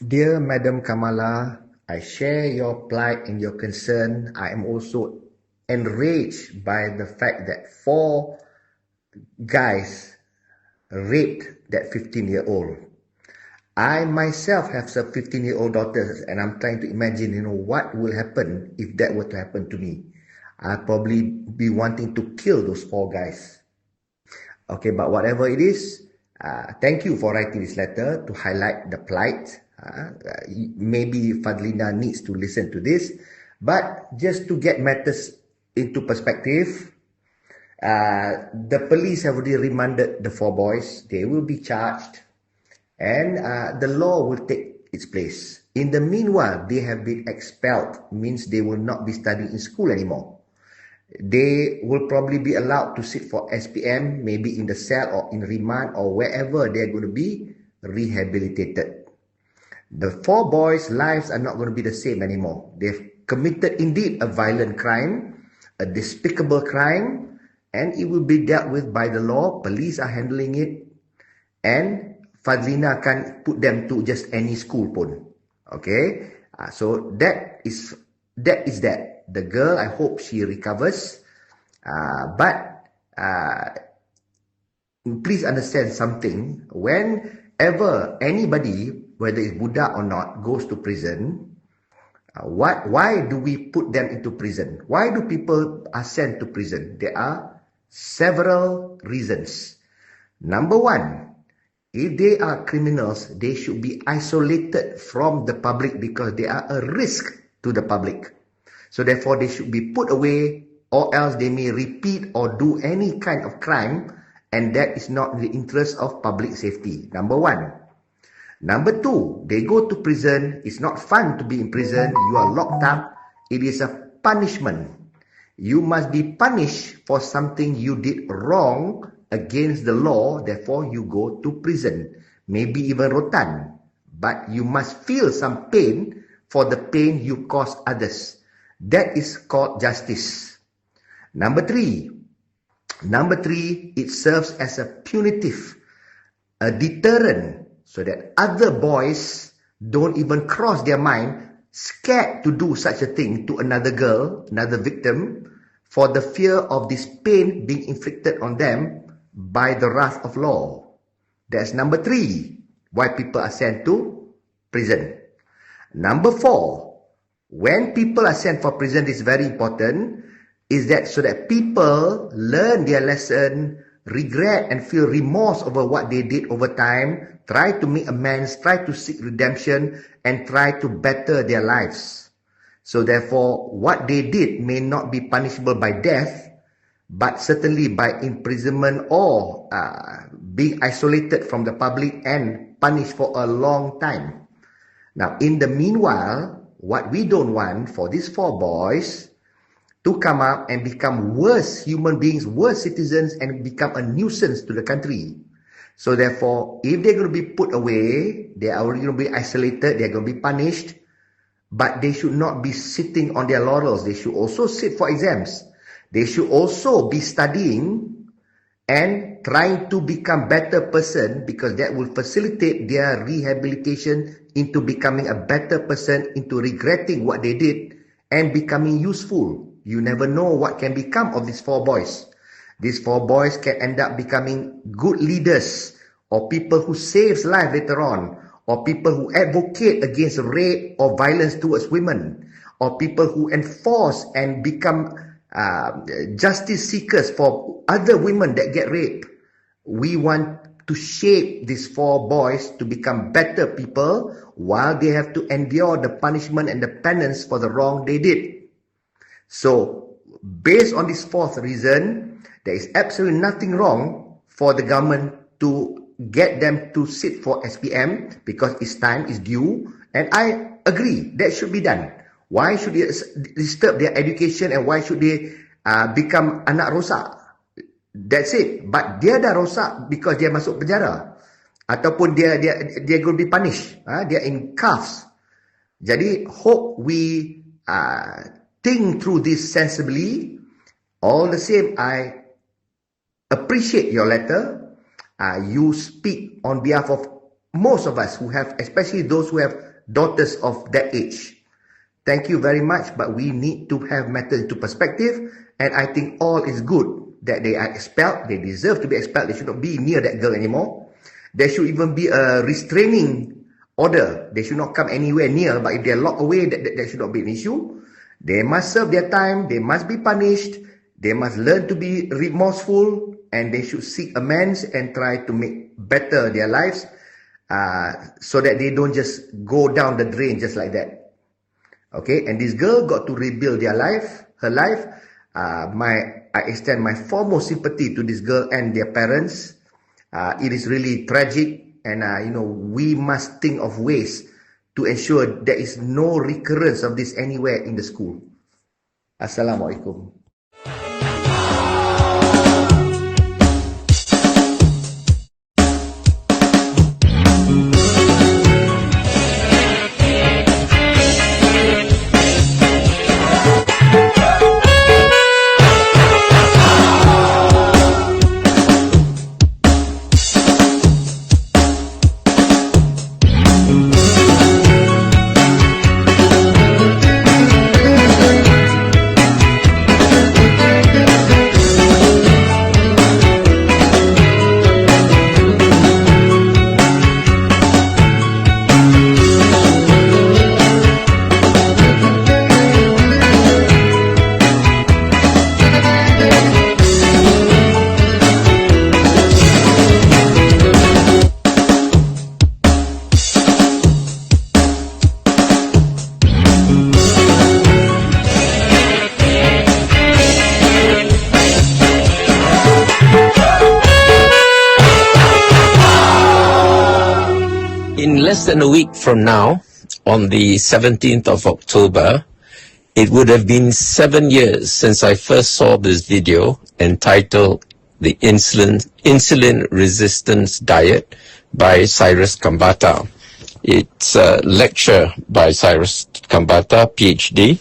Dear Madam Kamala, I share your plight and your concern. I am also enraged by the fact that 4 guys raped that 15-year-old. I myself have some 15-year-old daughters, and I'm trying to imagine, what will happen if that were to happen to me. I'll probably be wanting to kill those 4 guys. Okay, but whatever it is, thank you for writing this letter to highlight the plight. Maybe Fadlina needs to listen to this, but just to get matters into perspective, the police have already remanded the 4 boys. They will be charged, and the law will take its place. In the meanwhile, they have been expelled, means they will not be studying in school anymore. They will probably be allowed to sit for SPM, maybe in the cell or in remand or wherever they're going to be rehabilitated. The 4 boys' lives are not going to be the same anymore. They've committed indeed a violent crime, a despicable crime, and it will be dealt with by the law. Police are handling it, and Fadlina can't put them to just any school pun. Okay, so that is that. The girl, I hope she recovers, but please understand something. Whenever anybody, whether it's Buddha or not, goes to prison, why do we put them into prison? Why do people are sent to prison? There are several reasons. Number one, if they are criminals, they should be isolated from the public because they are a risk to the public. So therefore, they should be put away, or else they may repeat or do any kind of crime, and that is not in the interest of public safety. Number one. Number two, they go to prison. It's not fun to be in prison. You are locked up. It is a punishment. You must be punished for something you did wrong against the law. Therefore, you go to prison. Maybe even rotan. But you must feel some pain for the pain you caused others. That is called justice. Number three, it serves as a punitive, a deterrent, so that other boys don't even cross their mind, scared to do such a thing to another girl, another victim, for the fear of this pain being inflicted on them by the wrath of law. That's number three, why people are sent to prison. Number four, when people are sent for prison, it's very important, is that so that people learn their lesson, regret and feel remorse over what they did over time, try to make amends, try to seek redemption, and try to better their lives. So therefore, what they did may not be punishable by death, but certainly by imprisonment or being isolated from the public and punished for a long time. Now, in the meanwhile, what we don't want for these 4 boys to come up and become worse human beings, worse citizens, and become a nuisance to the country. So therefore, if they're going to be put away, they are already going to be isolated, they're going to be punished, but they should not be sitting on their laurels. They should also sit for exams. They should also be studying and trying to become better person, because that will facilitate their rehabilitation into becoming a better person, into regretting what they did and becoming useful. You never know what can become of these 4 boys. These 4 boys can end up becoming good leaders, or people who saves life later on, or people who advocate against rape or violence towards women, or people who enforce and become justice seekers for other women that get raped. We want to shape these 4 boys to become better people while they have to endure the punishment and the penance for the wrong they did. So, based on this fourth reason, there is absolutely nothing wrong for the government to get them to sit for SPM because its time is due, and I agree that should be done. Why should they disturb their education, and why should they become anak rosak? That's it. But dia dah rosak because dia masuk penjara, ataupun dia going to be punished. Dia in cuffs. Jadi hope we think through this sensibly. All the same, I appreciate your letter. You speak on behalf of most of us who have, especially those who have daughters of that age. Thank you very much, but we need to have matters into perspective, and I think all is good that they are expelled. They deserve to be expelled. They should not be near that girl anymore. There should even be a restraining order. They should not come anywhere near, but if they are locked away, that should not be an issue. They must serve their time. They must be punished. They must learn to be remorseful, and they should seek amends and try to make better their lives, so that they don't just go down the drain just like that. Okay, and this girl got to rebuild her life. I extend my foremost sympathy to this girl and their parents. It is really tragic, and we must think of ways to ensure there is no recurrence of this anywhere in the school. Assalamualaikum. In less than a week from now, on the 17th of October, it would have been 7 years since I first saw this video entitled The Insulin Resistance Diet by Cyrus Kambata. It's a lecture by Cyrus Kambata, PhD,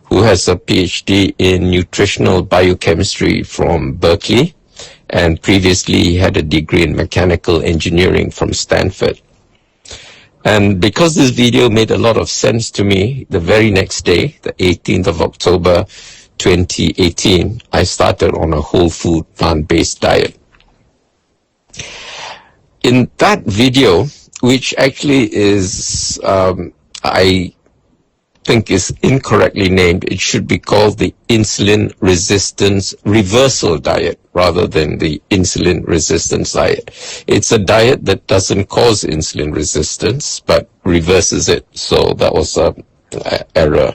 who has a PhD in nutritional biochemistry from Berkeley, and previously he had a degree in mechanical engineering from Stanford. And because this video made a lot of sense to me, the very next day, the 18th of October 2018, I started on a whole food plant-based diet. In that video, which actually is, I think is incorrectly named, it should be called the insulin resistance reversal diet rather than the insulin resistance diet. It's a diet that doesn't cause insulin resistance but reverses it. So that was an error,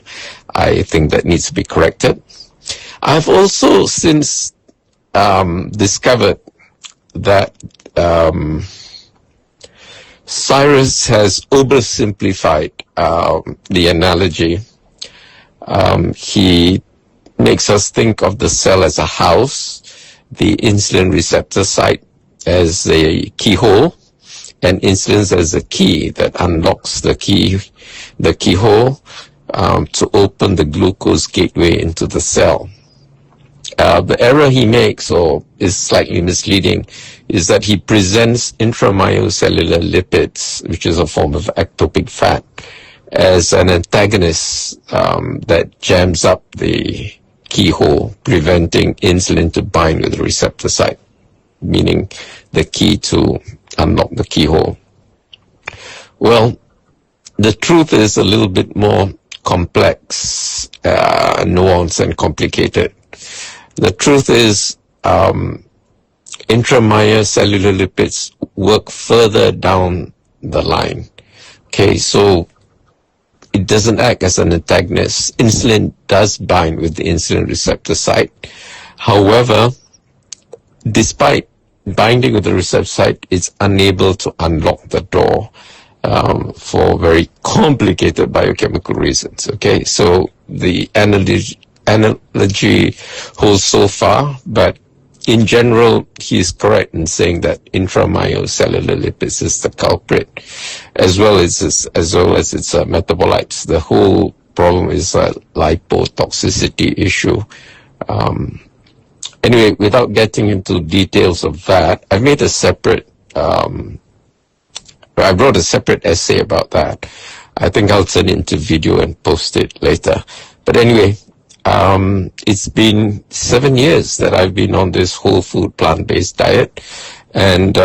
I think, that needs to be corrected. I've also since discovered that Cyrus has oversimplified the analogy. He makes us think of the cell as a house, the insulin receptor site as a keyhole, and insulin as a key that unlocks the keyhole to open the glucose gateway into the cell. The error he makes, or is slightly misleading, is that he presents intramyocellular lipids, which is a form of ectopic fat, as an antagonist that jams up the keyhole, preventing insulin to bind with the receptor site, meaning the key to unlock the keyhole. Well, the truth is a little bit more complex, nuanced, and complicated. The truth is, intramyocellular lipids work further down the line. Okay, so it doesn't act as an antagonist. Insulin does bind with the insulin receptor site. However, despite binding with the receptor site, it's unable to unlock the door for very complicated biochemical reasons. Okay, so the analogy holds so far, but in general, he is correct in saying that intramyocellular lipids is the culprit, as well as its metabolites. The whole problem is a lipotoxicity issue. Anyway, without getting into details of that, I made a separate, I wrote a separate essay about that. I think I'll turn it into video and post it later. But anyway, it's been 7 years that I've been on this whole food plant-based diet, and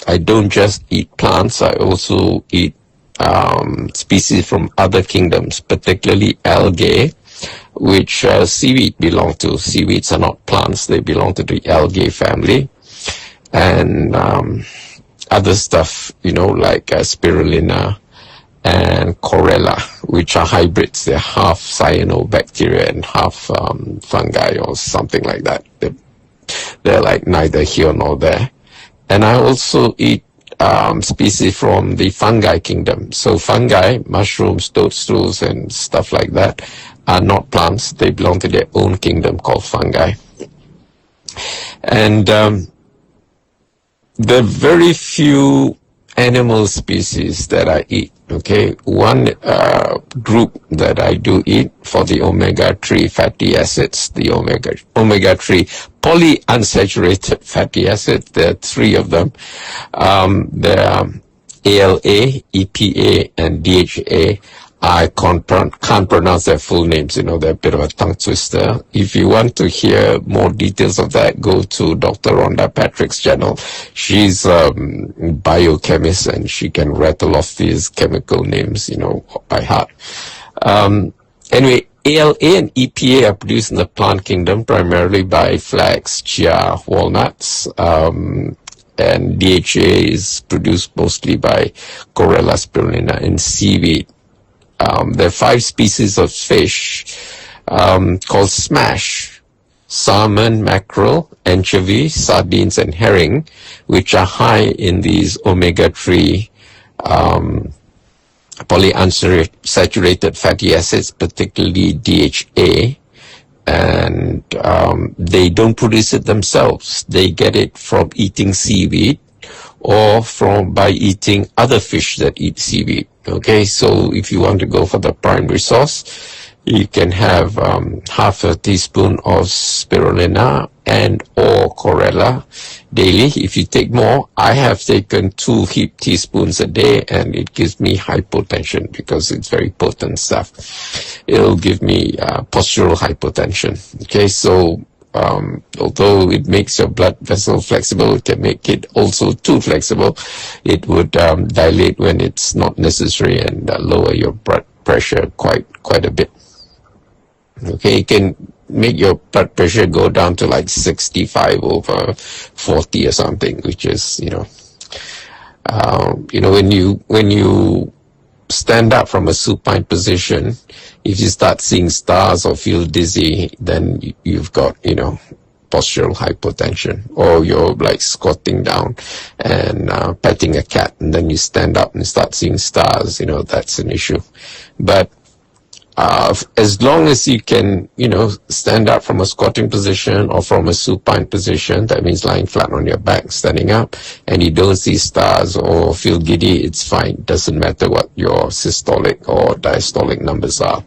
I don't just eat plants, I also eat species from other kingdoms, particularly algae, which seaweed belong to. Seaweeds are not plants, they belong to the algae family, and other stuff, like spirulina and chlorella, which are hybrids. They're half cyanobacteria and half fungi or something like that. They're like neither here nor there. And I also eat species from the fungi kingdom. So fungi, mushrooms, toadstools, and stuff like that are not plants. They belong to their own kingdom called fungi. And there are very few animal species that I eat. Okay, one group that I do eat for the omega-3 fatty acids, the omega-3 polyunsaturated fatty acids. There are 3 of them. There are ALA, EPA, and DHA. I can't pronounce their full names. They're a bit of a tongue twister. If you want to hear more details of that, go to Dr. Rhonda Patrick's channel. She's a biochemist, and she can rattle off these chemical names, by heart. Anyway, ALA and EPA are produced in the plant kingdom primarily by flax, chia, walnuts, and DHA is produced mostly by chlorella, spirulina, and seaweed. There are 5 species of fish called smash: salmon, mackerel, anchovy, sardines, and herring, which are high in these omega-3 polyunsaturated fatty acids, particularly DHA. And they don't produce it themselves. They get it from eating seaweed or by eating other fish that eat seaweed. Okay, so if you want to go for the primary source, you can have half a teaspoon of spirulina and or chlorella daily. If you take more, I have taken 2 heaped teaspoons a day, and it gives me hypotension because it's very potent stuff. It'll give me postural hypotension. Okay, so although it makes your blood vessel flexible, it can make it also too flexible. It would dilate when it's not necessary and lower your blood pressure quite a bit. Okay, it can make your blood pressure go down to like 65/40 or something, which is, when you stand up from a supine position, if you start seeing stars or feel dizzy, then you've got, postural hypotension. Or you're like squatting down and petting a cat, and then you stand up and start seeing stars, that's an issue. But as long as you can, stand up from a squatting position or from a supine position, that means lying flat on your back, standing up, and you don't see stars or feel giddy, it's fine. Doesn't matter what your systolic or diastolic numbers are.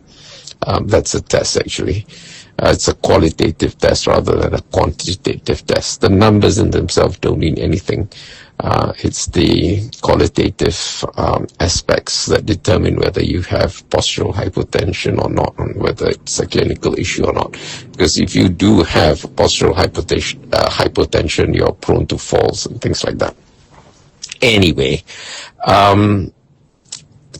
That's a test, actually. It's a qualitative test rather than a quantitative test. The numbers in themselves don't mean anything. It's the qualitative aspects that determine whether you have postural hypotension or not, and whether it's a clinical issue or not. Because if you do have postural hypotension, you're prone to falls and things like that. Anyway,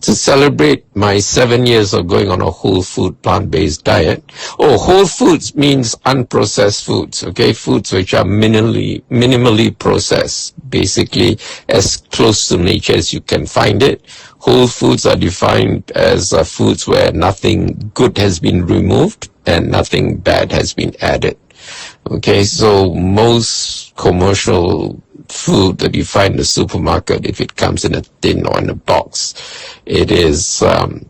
to celebrate my 7 years of going on a whole food plant-based diet. Whole foods means unprocessed foods, okay? Foods which are minimally processed, basically as close to nature as you can find it. Whole foods are defined as foods where nothing good has been removed and nothing bad has been added. Okay, so most commercial food that you find in the supermarket, if it comes in a tin or in a box, it is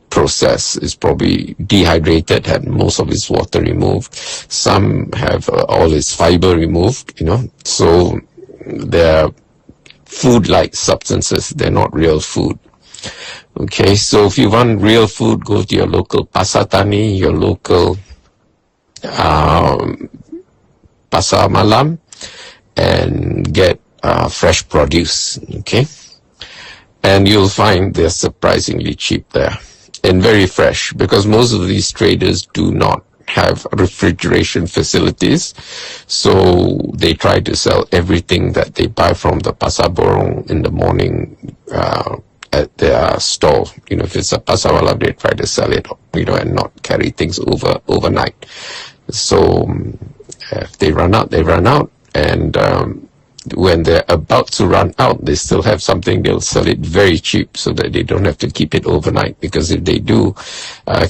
processed. It's probably dehydrated, had most of its water removed. Some have all its fiber removed, So they're food-like substances. They're not real food. Okay, so if you want real food, go to your local pasar tani, your local pasar malam, and get fresh produce, okay? And you'll find they're surprisingly cheap there. and very fresh, because most of these traders do not have refrigeration facilities, so they try to sell everything that they buy from the Pasar Borong in the morning at their store. If it's a Pasar Malam, they try to sell it, and not carry things overnight. So if they run out, they run out, and when they're about to run out, they still have something, they'll sell it very cheap so that they don't have to keep it overnight, because if they do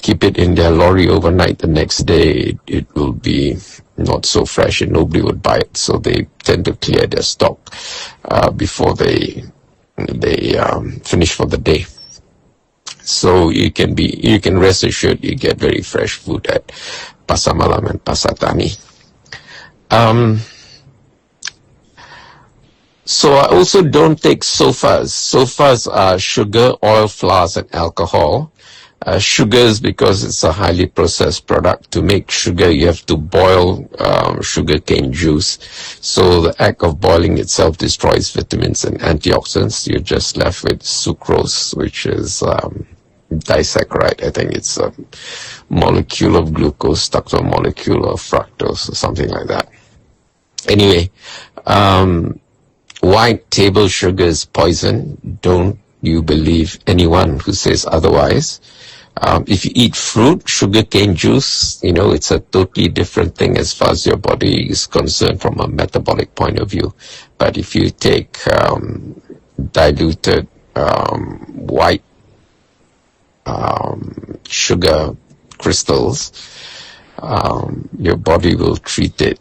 keep it in their lorry overnight, the next day it will be not so fresh and nobody would buy it. So they tend to clear their stock before they finish for the day. So you can rest assured you get very fresh food at Pasar Malam and Pasar Tani. So I also don't take sofas. Sofas are sugar, oil, flours, and alcohol. Sugars, because it's a highly processed product. To make sugar, you have to boil sugarcane juice. So the act of boiling itself destroys vitamins and antioxidants. You're just left with sucrose, which is disaccharide. I think it's a molecule of glucose stuck to a molecule of fructose or something like that. Anyway, white table sugar is poison. Don't you believe anyone who says otherwise. If you eat fruit, sugarcane juice, it's a totally different thing as far as your body is concerned from a metabolic point of view. But if you take diluted white sugar crystals, your body will treat it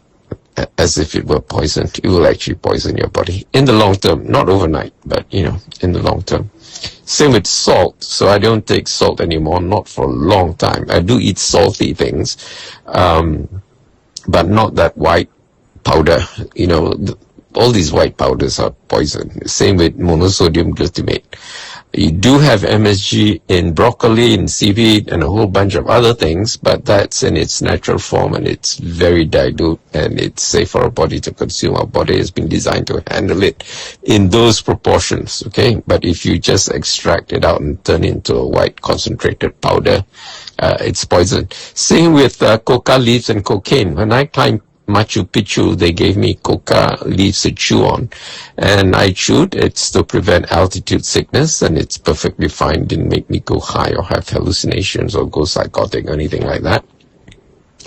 as if it were poisoned. It will actually poison your body in the long term, not overnight, but in the long term. Same with salt. So I don't take salt anymore, not for a long time. I do eat salty things, but not that white powder. All these white powders are poison. Same with monosodium glutamate. You do have MSG in broccoli, in seaweed, and a whole bunch of other things, but that's in its natural form, and it's very dilute, and it's safe for our body to consume. Our body has been designed to handle it in those proportions, okay? But if you just extract it out and turn it into a white concentrated powder, it's poison. Same with coca leaves and cocaine. When I climbed Machu Picchu, they gave me coca leaves to chew on, and I chewed. It's to prevent altitude sickness, and it's perfectly fine. Didn't make me go high or have hallucinations or go psychotic or anything like that.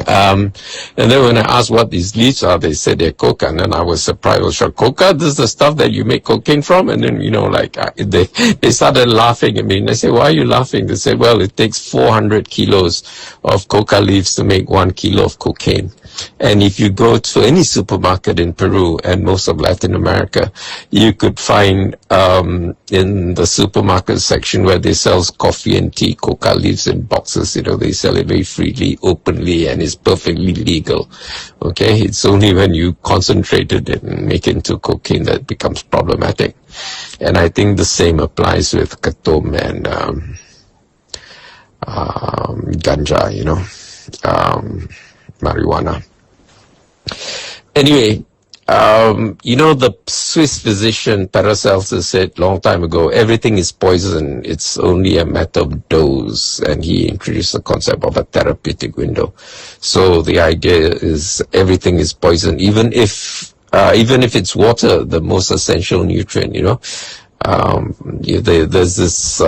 And then when I asked what these leaves are, they said they're coca, and then I was surprised. I was shocked. Coca, this is the stuff that you make cocaine from? And then, they started laughing at me, and I said, why are you laughing? They said, well, it takes 400 kilos of coca leaves to make 1 kilo of cocaine. And if you go to any supermarket in Peru and most of Latin America, you could find in the supermarket section where they sell coffee and tea, coca leaves in boxes. They sell it very freely, openly, and it's perfectly legal. Okay, it's only when you concentrate it and make it into cocaine that it becomes problematic. And I think the same applies with katom and ganja, marijuana. Anyway, the Swiss physician Paracelsus said long time ago, everything is poison, it's only a matter of dose, and he introduced the concept of a therapeutic window. So the idea is everything is poison, even if it's water, the most essential nutrient, there's this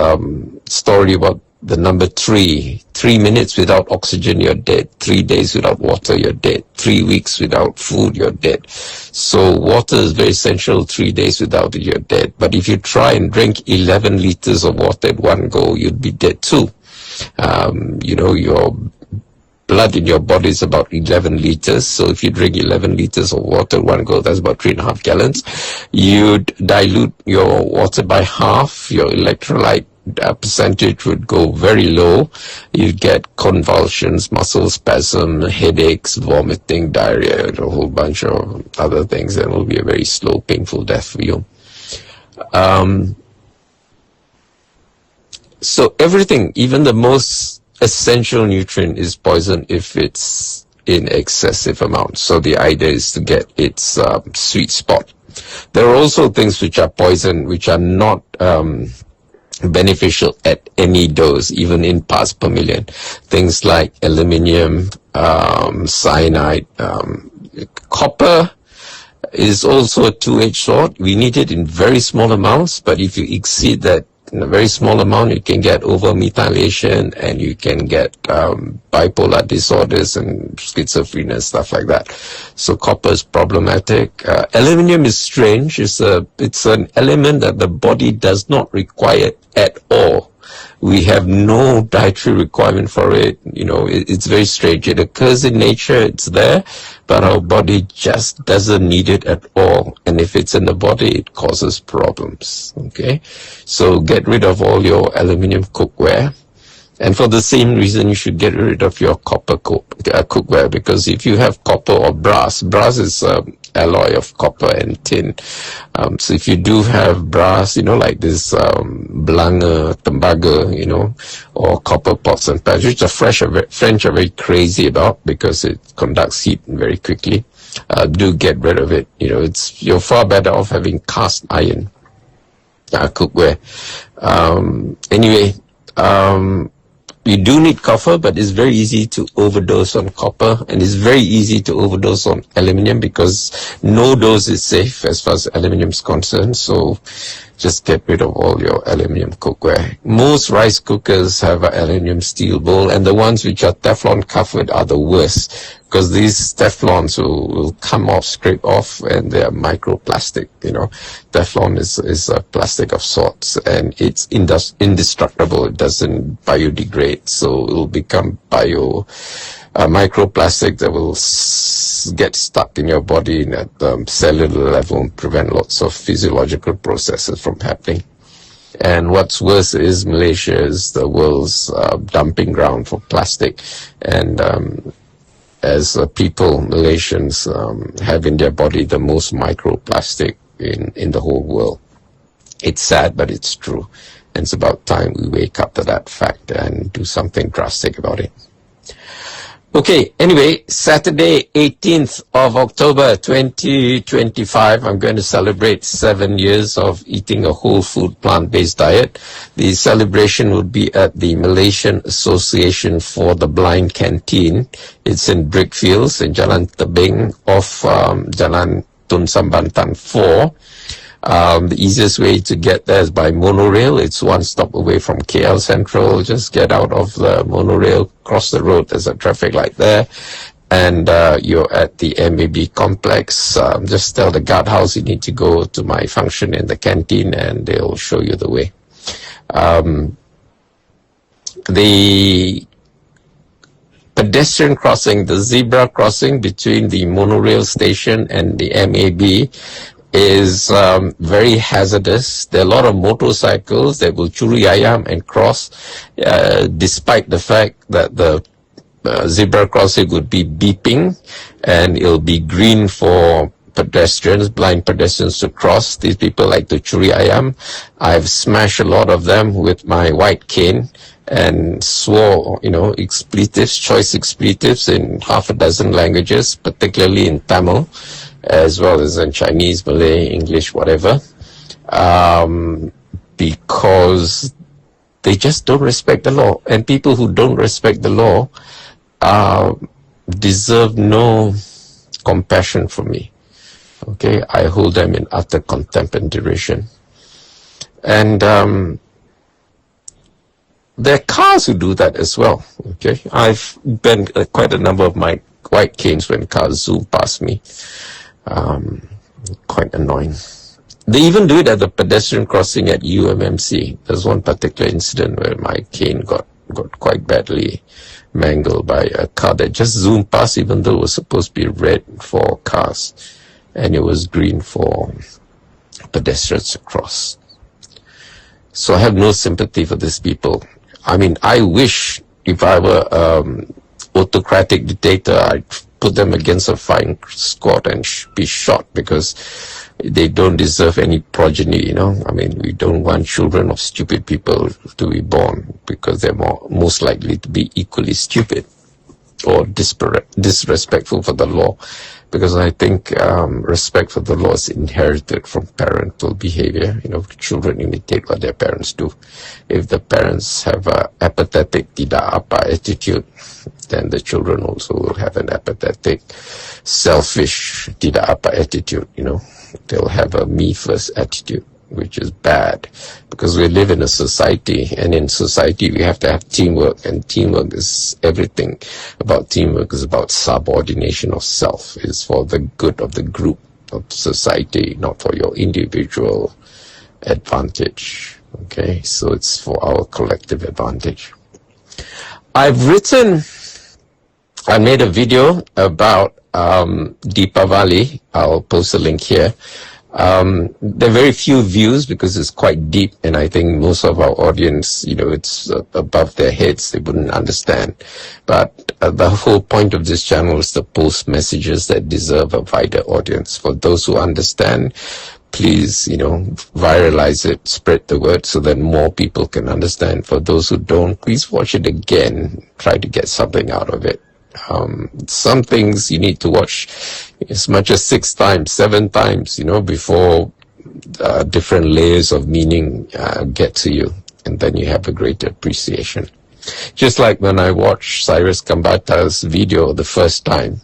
story about the number 3 minutes without oxygen, you're dead. 3 days without water, you're dead. 3 weeks without food, you're dead. So water is very essential. 3 days without it, you're dead. But if you try and drink 11 liters of water at one go, you'd be dead too. Your blood in your body is about 11 liters. So if you drink 11 liters of water at one go, that's about 3.5 gallons. You'd dilute your water by half. Your electrolyte percentage would go very low. You'd get convulsions, muscle spasm, headaches, vomiting, diarrhea, a whole bunch of other things, and it will be a very slow, painful death for you. So everything, even the most essential nutrient, is poison if it's in excessive amounts. So the idea is to get its sweet spot. There are also things which are poison, which are not beneficial at any dose, even in parts per million. Things like aluminium, cyanide, copper is also a two-edged sword. We need it in very small amounts, but if you exceed that in a very small amount, you can get over-methylation, and you can get bipolar disorders and schizophrenia and stuff like that. So copper is problematic. Aluminium is strange. It's an element that the body does not require at all. We have no dietary requirement for it. It's very strange. It occurs in nature, it's there, but our body just doesn't need it at all. And if it's in the body, it causes problems. Okay? So get rid of all your aluminum cookware. And for the same reason, you should get rid of your copper cookware, because if you have copper or brass is alloy of copper and tin. So if you do have brass, like this Belanga, tembaga, or copper pots and pans, which the French are very crazy about because it conducts heat very quickly, do get rid of it. You're far better off having cast iron cookware. Anyway, you do need copper, but it's very easy to overdose on copper, and it's very easy to overdose on aluminium because no dose is safe as far as aluminium is concerned. So just get rid of all your aluminium cookware. Most rice cookers have an aluminium steel bowl, and the ones which are Teflon covered are the worst, because these Teflons will come off, scrape off, and they are microplastic. Teflon is a plastic of sorts, and it's indestructible. It doesn't biodegrade, so it will become microplastic that will get stuck in your body at cellular level and prevent lots of physiological processes from happening. And what's worse is Malaysia is the world's dumping ground for plastic, and as people, Malaysians have in their body the most microplastic in the whole world. It's sad, but it's true. And it's about time we wake up to that fact and do something drastic about it. Okay, anyway, Saturday, 18th of October, 2025, I'm going to celebrate 7 years of eating a whole food plant-based diet. The celebration would be at the Malaysian Association for the Blind Canteen. It's in Brickfields in Jalan Tebing off Jalan Tun Sambantan 4. The easiest way to get there is by monorail. It's one stop away from KL Central. Just get out of the monorail, cross the road. There's a traffic light there, and you're at the MAB complex. Just tell the guardhouse you need to go to my function in the canteen, and they'll show you the way. The pedestrian crossing, the zebra crossing between the monorail station and the MAB is very hazardous. There are a lot of motorcycles that will curi ayam and cross, despite the fact that the zebra crossing would be beeping and it'll be green for pedestrians, blind pedestrians to cross. These people like to curi ayam. I've smashed a lot of them with my white cane and swore, expletives, choice expletives in half a dozen languages, particularly in Tamil, as well as in Chinese, Malay, English, whatever, because they just don't respect the law. And people who don't respect the law deserve no compassion from me. Okay, I hold them in utter contempt and derision. And there are cars who do that as well. Okay, I've been quite a number of my white canes when cars zoom past me. Quite annoying. They even do it at the pedestrian crossing at UMMC. There's one particular incident where my cane got quite badly mangled by a car that just zoomed past, even though it was supposed to be red for cars, and it was green for pedestrians to cross. So I have no sympathy for these people. I mean, I wish if I were autocratic dictator, I'd put them against a firing squad and be shot, because they don't deserve any progeny, I mean, we don't want children of stupid people to be born, because they're most likely to be equally stupid. or disrespectful for the law, because I think respect for the law is inherited from parental behavior. Children imitate what their parents do. If the parents have a apathetic tidak apa attitude, then the children also will have an apathetic, selfish tidak apa attitude. They'll have a me first attitude, which is bad, because we live in a society, and in society we have to have teamwork, and teamwork is everything. About teamwork is about subordination of self. It's for the good of the group of society, not for your individual advantage. Okay, so it's for our collective advantage. I made a video about Deepavali. I'll post a link here. There are very few views because it's quite deep, and I think most of our audience, it's above their heads. They wouldn't understand. But the whole point of this channel is to post messages that deserve a wider audience. For those who understand, please, viralize it, spread the word so that more people can understand. For those who don't, please watch it again. Try to get something out of it. Some things you need to watch as much as 6 times, 7 times, before different layers of meaning get to you, and then you have a greater appreciation. Just like when I watched Cyrus Kambata's video the first time,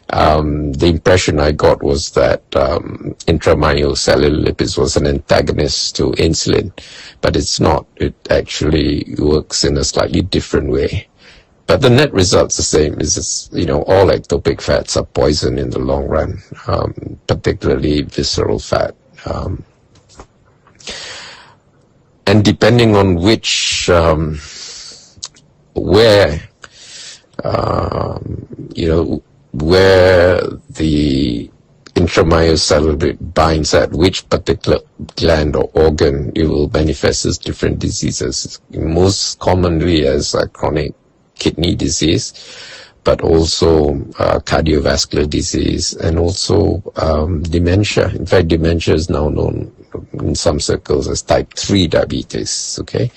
the impression I got was that intramyocellular lipids was an antagonist to insulin, but it's not. It actually works in a slightly different way. But the net result's the same. Is all ectopic fats are poison in the long run, particularly visceral fat. And depending on which, where the intramyocellular binds at which particular gland or organ, it will manifest as different diseases. Most commonly as chronic kidney disease, but also cardiovascular disease, and also dementia. In fact, dementia is now known in some circles as type 3 diabetes. Okay,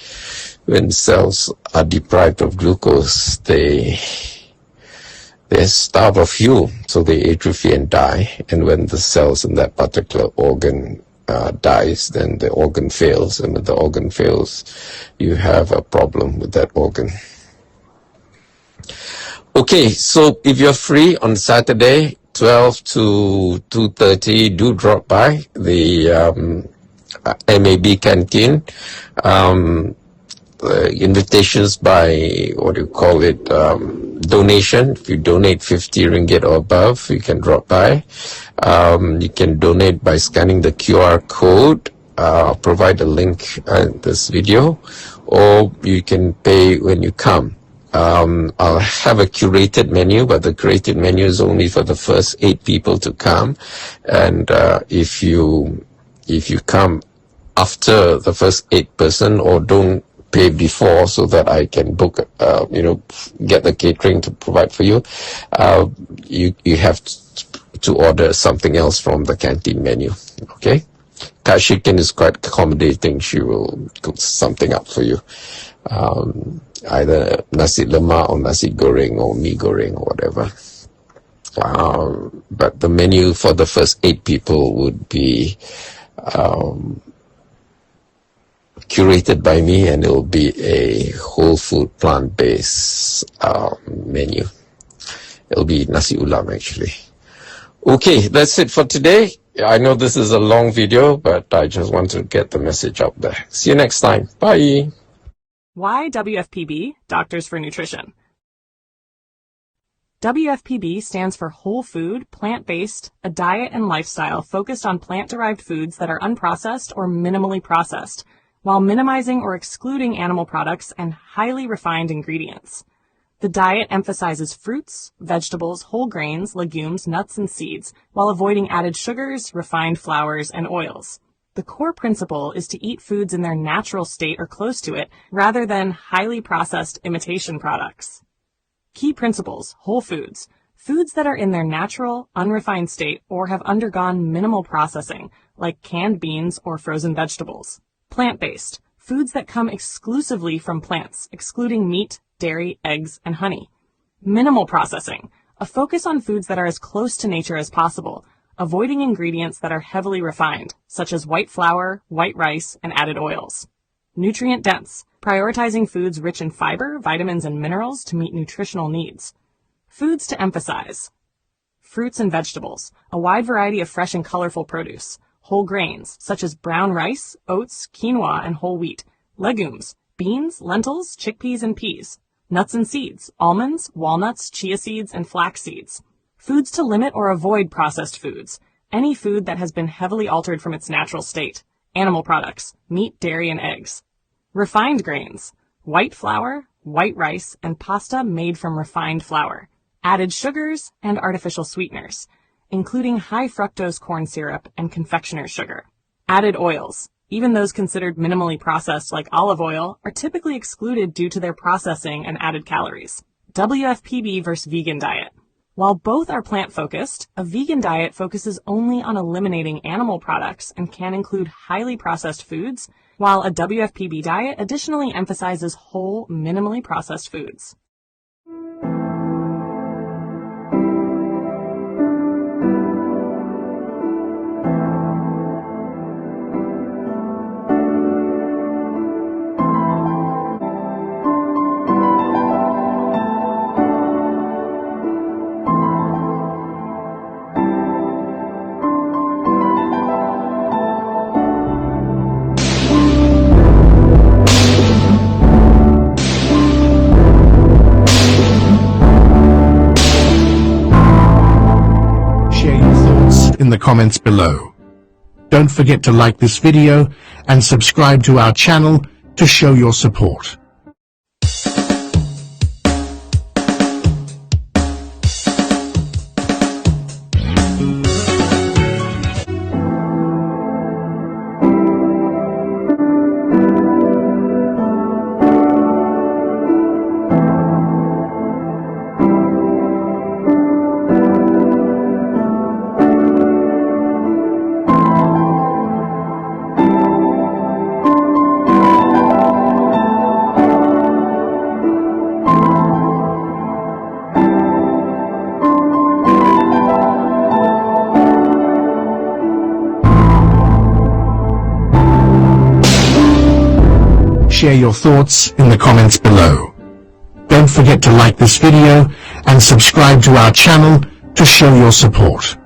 when cells are deprived of glucose, they starve of fuel, so they atrophy and die. And when the cells in that particular organ dies, then the organ fails, and when the organ fails, you have a problem with that organ. Okay, so if you're free on Saturday, 12 to 2:30, do drop by the MAB canteen. Invitations by, donation. If you donate 50 ringgit or above, you can drop by. You can donate by scanning the QR code. I'll provide a link in this video, or you can pay when you come. I'll have a curated menu, but the curated menu is only for the first 8 people to come. And if you come after the first 8 person, or don't pay before so that I can book, get the catering to provide for you, you have to order something else from the canteen menu. Okay? Kashikin is quite accommodating. She will cook something up for you. Either nasi lemak or nasi goreng or mee goreng or whatever. But the menu for the first 8 people would be curated by me, and it will be a whole food plant-based menu. It'll be nasi ulam actually. Okay, that's it for today. I know this is a long video, but I just want to get the message out there. See you next time. Bye. Why WFPB, Doctors for Nutrition? WFPB stands for Whole Food, Plant-Based, a diet and lifestyle focused on plant-derived foods that are unprocessed or minimally processed, while minimizing or excluding animal products and highly refined ingredients. The diet emphasizes fruits, vegetables, whole grains, legumes, nuts, and seeds, while avoiding added sugars, refined flours, and oils. The core principle is to eat foods in their natural state or close to it, rather than highly processed imitation products. Key principles: whole foods. Foods that are in their natural, unrefined state or have undergone minimal processing, like canned beans or frozen vegetables. Plant-based. Foods that come exclusively from plants, excluding meat, dairy, eggs, and honey. Minimal processing, a focus on foods that are as close to nature as possible, avoiding ingredients that are heavily refined, such as white flour, white rice, and added oils. Nutrient dense, prioritizing foods rich in fiber, vitamins, and minerals to meet nutritional needs. Foods to emphasize. Fruits and vegetables, a wide variety of fresh and colorful produce. Whole grains, such as brown rice, oats, quinoa, and whole wheat. Legumes, beans, lentils, chickpeas, and peas. Nuts and seeds, almonds, walnuts, chia seeds, and flax seeds. Foods to limit or avoid processed foods, any food that has been heavily altered from its natural state. Animal products, meat, dairy, and eggs. Refined grains, white flour, white rice, and pasta made from refined flour. Added sugars and artificial sweeteners, including high fructose corn syrup and confectioner's sugar. Added oils, even those considered minimally processed like olive oil, are typically excluded due to their processing and added calories. WFPB versus vegan diet. While both are plant-focused, a vegan diet focuses only on eliminating animal products and can include highly processed foods, while a WFPB diet additionally emphasizes whole, minimally processed foods. In the comments below. Don't forget to like this video and subscribe to our channel to show your support. Share your thoughts in the comments below. Don't forget to like this video and subscribe to our channel to show your support.